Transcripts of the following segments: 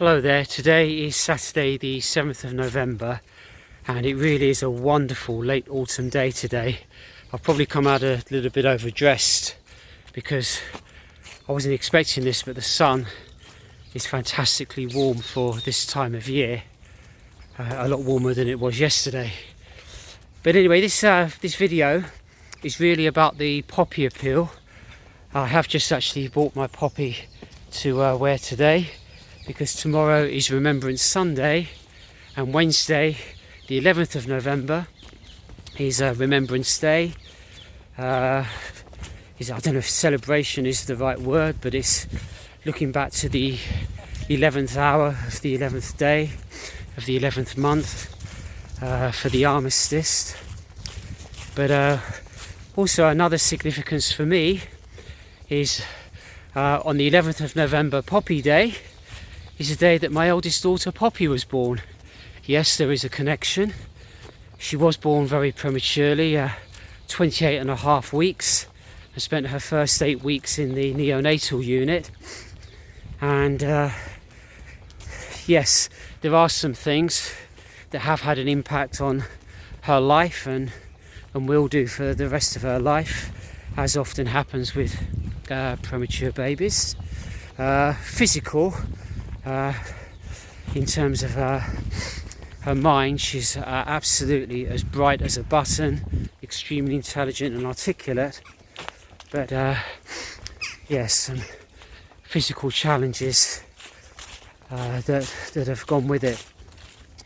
Hello there, today is Saturday the 7th of November and it really is a wonderful late autumn day today. I've probably come out a little bit overdressed because I wasn't expecting this, but the sun is fantastically warm for this time of year, a lot warmer than it was yesterday. But anyway, this video is really about the Poppy Appeal. I have just actually bought my poppy to wear today, because tomorrow is Remembrance Sunday and Wednesday the 11th of November is Remembrance Day. I don't know if celebration is the right word, but it's looking back to the 11th hour of the 11th day of the 11th month for the armistice. But also another significance for me is on the 11th of November, Poppy Day, is the day that my eldest daughter Poppy was born. Yes, there is a connection. She was born very prematurely, 28 and a half weeks, and spent her first 8 weeks in the neonatal unit. And yes, there are some things that have had an impact on her life and will do for the rest of her life, as often happens with premature babies. Physical, in terms of her mind, she's absolutely as bright as a button, extremely intelligent and articulate, but yes, some physical challenges that have gone with it.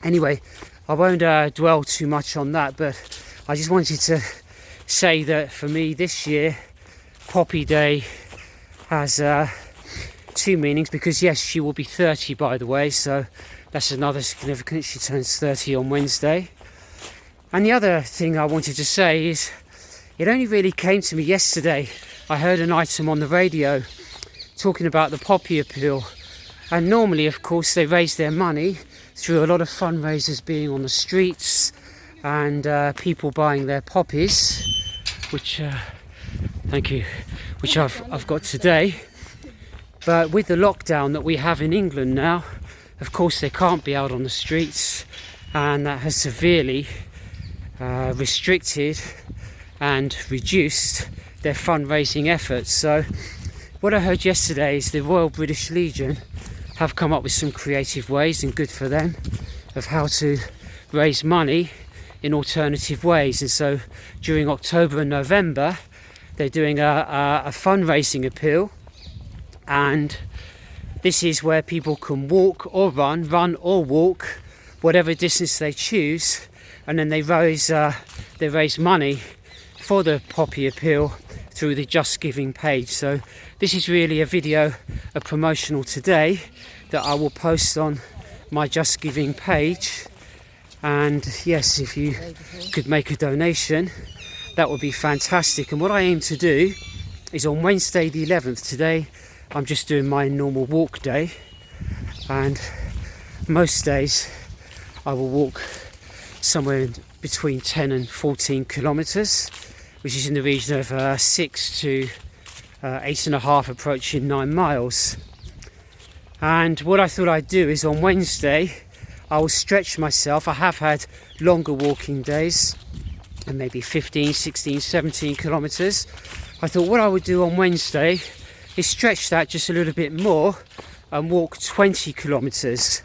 Anyway, I won't dwell too much on that, but I just wanted to say that for me this year, Poppy Day has two meanings, because yes, she will be 30, by the way, so that's another significance. She turns 30 on Wednesday. And the other thing I wanted to say is, it only really came to me yesterday. I heard an item on the radio talking about the Poppy Appeal, and normally, of course, they raise their money through a lot of fundraisers being on the streets and people buying their poppies, which thank you, which I've got today. But with the lockdown that we have in England now, of course they can't be out on the streets, and that has severely restricted and reduced their fundraising efforts. So what I heard yesterday is the Royal British Legion have come up with some creative ways, and good for them, of how to raise money in alternative ways. And so during October and November they're doing a fundraising appeal, and this is where people can walk or run or walk, whatever distance they choose, and then they raise money for the Poppy Appeal through the Just Giving page. So this is really a video, a promotional today, that I will post on my Just Giving page. And yes, if you could make a donation, that would be fantastic. And what I aim to do is on Wednesday the 11th, today I'm just doing my normal walk day, and most days I will walk somewhere between 10 and 14 kilometres, which is in the region of 6 to 8.5, approaching 9 miles. And what I thought I'd do is on Wednesday I will stretch myself. I have had longer walking days, and maybe 15, 16, 17 kilometres. I thought what I would do on Wednesday is stretch that just a little bit more and walk 20 kilometres.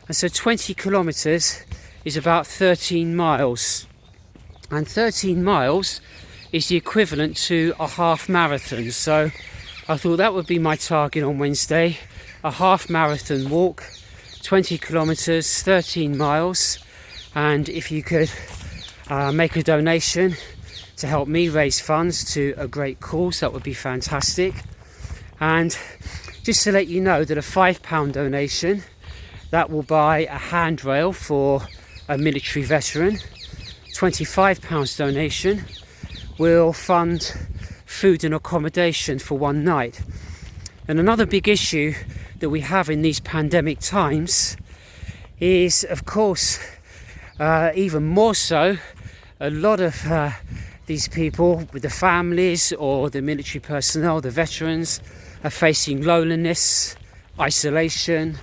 And so 20 kilometres is about 13 miles. And 13 miles is the equivalent to a half marathon. So I thought that would be my target on Wednesday, a half marathon walk, 20 kilometres, 13 miles. And if you could make a donation to help me raise funds to a great cause, that would be fantastic. And just to let you know that a £5 donation, that will buy a handrail for a military veteran. £25 donation will fund food and accommodation for one night. And another big issue that we have in these pandemic times is, of course, even more so, a lot of these people with the families or the military personnel, the veterans, are facing loneliness, isolation,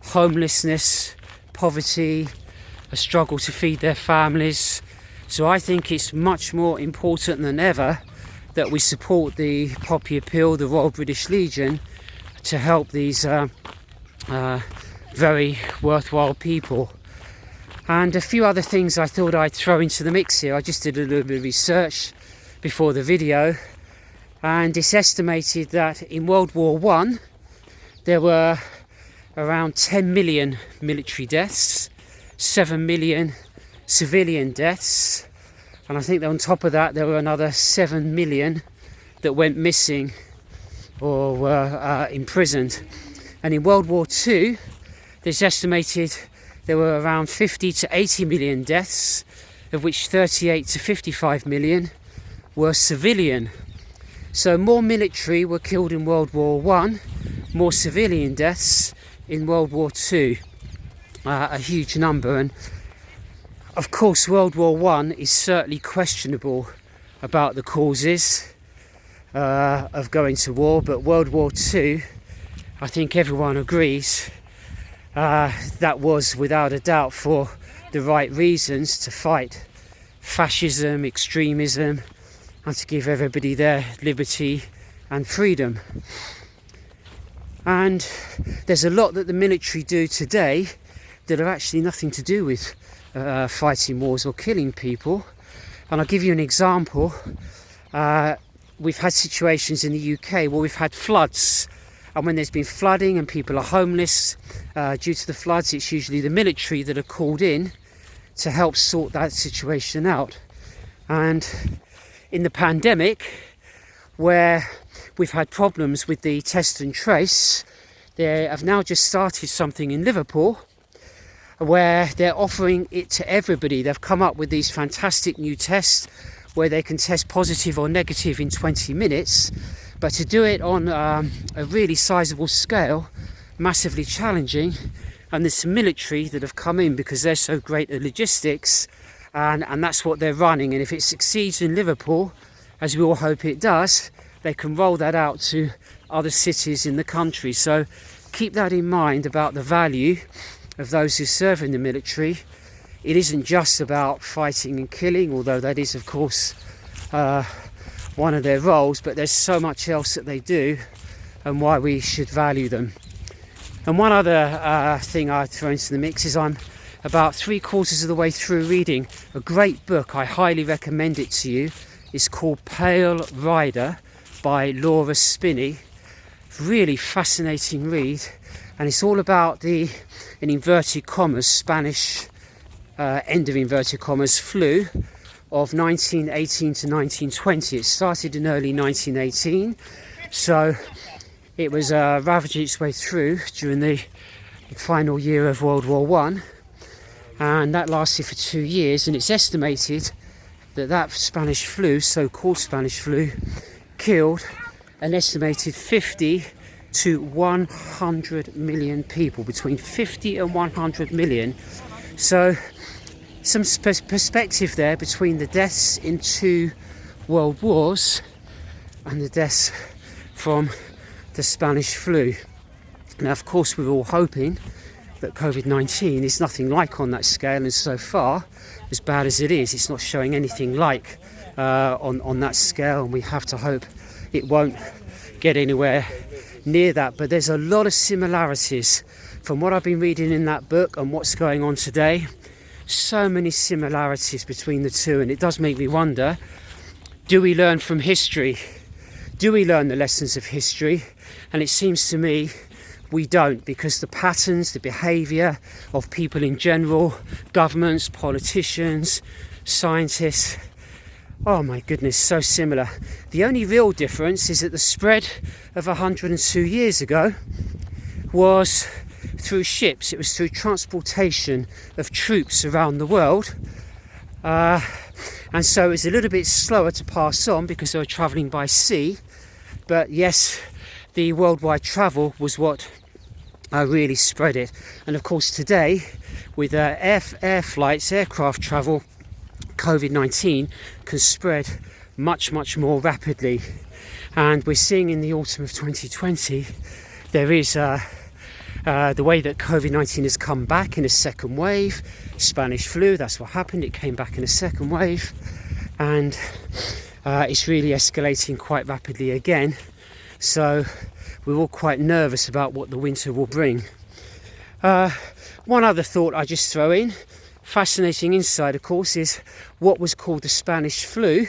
homelessness, poverty, a struggle to feed their families. So I think it's much more important than ever that we support the Poppy Appeal, the Royal British Legion, to help these very worthwhile people. And a few other things I thought I'd throw into the mix here. I just did a little bit of research before the video, and it's estimated that in World War I there were around 10 million military deaths, 7 million civilian deaths, and I think that on top of that there were another 7 million that went missing or were imprisoned. And in World War II there's estimated there were around 50 to 80 million deaths, of which 38 to 55 million were civilian. So more military were killed in World War I, more civilian deaths in World War II, a huge number. And of course World War I is certainly questionable about the causes of going to war, but World War II, I think everyone agrees, that was without a doubt for the right reasons, to fight fascism, extremism, and to give everybody their liberty and freedom. And there's a lot that the military do today that are actually nothing to do with fighting wars or killing people. And I'll give you an example. We've had situations in the UK where we've had floods, and when there's been flooding and people are homeless due to the floods, it's usually the military that are called in to help sort that situation out. And in the pandemic, where we've had problems with the test and trace, they have now just started something in Liverpool where they're offering it to everybody. They've come up with these fantastic new tests where they can test positive or negative in 20 minutes, but to do it on a really sizable scale, massively challenging. And there's some military that have come in because they're so great at logistics, and that's what they're running. And if it succeeds in Liverpool, as we all hope it does, they can roll that out to other cities in the country. So keep that in mind about the value of those who serve in the military. It isn't just about fighting and killing, although that is of course one of their roles, but there's so much else that they do and why we should value them. And one other thing I'd throw into the mix is I'm about 3/4 of the way through reading a great book. I highly recommend it to you. It's called Pale Rider by Laura Spinney. Really fascinating read, and it's all about the, in inverted commas, Spanish end of inverted commas flu of 1918 to 1920. It started in early 1918, so it was ravaging its way through during the final year of World War I, and that lasted for 2 years. And it's estimated that Spanish flu, so-called Spanish flu, killed an estimated 50 to 100 million people, between 50 and 100 million. So some perspective there between the deaths in 2 world wars and the deaths from the Spanish flu. Now of course we're all hoping that COVID-19 is nothing like on that scale, and so far, as bad as it is, it's not showing anything like on that scale, and we have to hope it won't get anywhere near that. But there's a lot of similarities from what I've been reading in that book and what's going on today. So many similarities between the two, and it does make me wonder, do we learn from history? Do we learn the lessons of history? And it seems to me we don't, because the patterns, the behaviour of people in general, governments, politicians, scientists, oh my goodness, so similar. The only real difference is that the spread of 102 years ago was through ships. It was through transportation of troops around the world, and so it's a little bit slower to pass on because they were travelling by sea. But yes, the worldwide travel was what really spread it. And of course today, with air flights, aircraft travel, COVID-19 can spread much more rapidly. And we're seeing in the autumn of 2020 there is the way that COVID-19 has come back in a second wave. Spanish flu, that's what happened, it came back in a second wave, and it's really escalating quite rapidly again. So we're all quite nervous about what the winter will bring. One other thought I just throw in, fascinating insight of course, is what was called the Spanish flu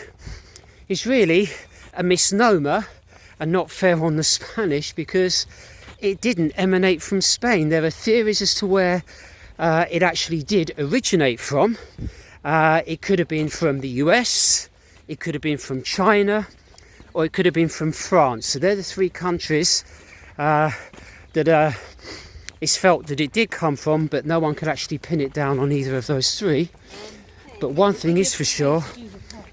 is really a misnomer and not fair on the Spanish, because it didn't emanate from Spain. There are theories as to where it actually did originate from. It could have been from the US, it could have been from China, or it could have been from France. So they're the three countries that it's felt that it did come from, but no one could actually pin it down on either of those three. But one thing is for sure,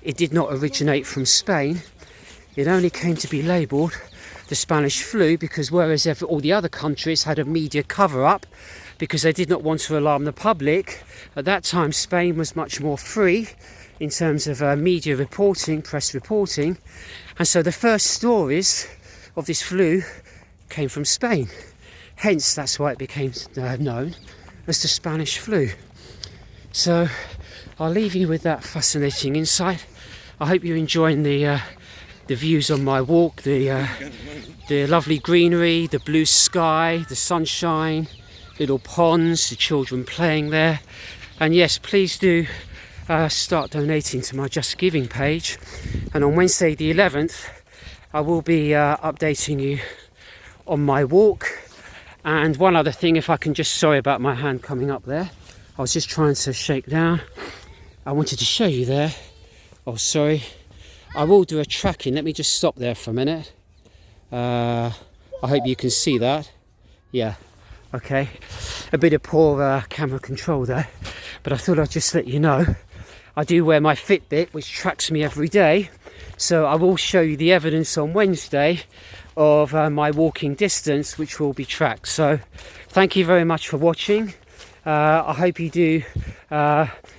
it did not originate from Spain. It only came to be labelled the Spanish flu because whereas all the other countries had a media cover-up because they did not want to alarm the public, at that time Spain was much more free in terms of media reporting, press reporting, and so the first stories of this flu came from Spain. Hence, that's why it became known as the Spanish flu. So I'll leave you with that fascinating insight. I hope you're enjoying the views on my walk, the lovely greenery, the blue sky, the sunshine, little ponds, the children playing there. And yes, please do start donating to my Just Giving page. And on Wednesday the 11th, I will be updating you on my walk. And one other thing, if I can just, sorry about my hand coming up there, I was just trying to shake down. I wanted to show you there. Oh, sorry. I will do a tracking. Let me just stop there for a minute. I hope you can see that. Yeah, okay. A bit of poor camera control there, but I thought I'd just let you know. I do wear my Fitbit, which tracks me every day. So I will show you the evidence on Wednesday of my walking distance, which will be tracked. So thank you very much for watching. I hope you do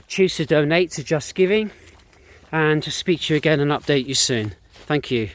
choose to donate to Just Giving, and to speak to you again and update you soon. Thank you.